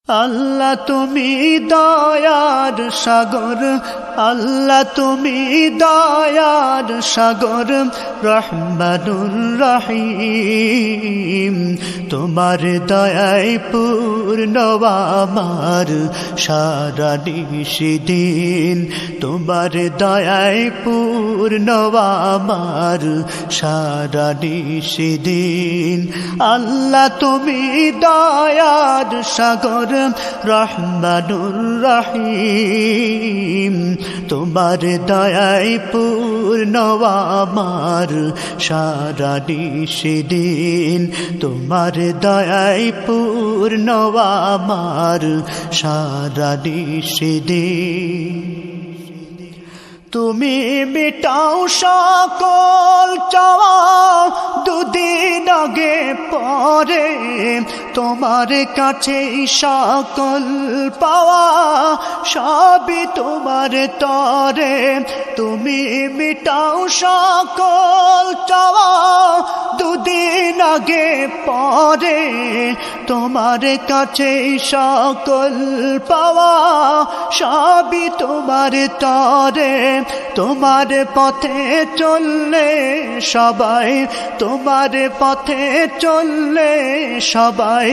আল্লাহ তুমি দয়ার সাগর, আল্লাহ তুমি দয়ার সাগর, রহমানুর রহিম। তোমার দয়ায় পূর্ণ আমার সারা নিশিদিন, তোমার দয়ায় পূর্ণ আমার সারা নিশিদিন। আল্লাহ তুমি দয়ার সাগর, রহমানুর রহিম। তোমার দয়ায় পূর্ণ আমার সারা নিশিদিন, তোমার দয়ায় পূর্ণ আমার সারা নিশিদিন। তুমি মিটাও সকল চাওয়া, দুদিন আগে পরে তোমার কাছে সকল পাওয়া, সবই তোমার তরে। তুমি মিটাও সকল চাওয়া, দুদিন আগে পরে তোমার কাছে সকল পাওয়া, সবই তোমার তরে। তোমার পথে চললে সবাই, তোমার পথে চললে সবাই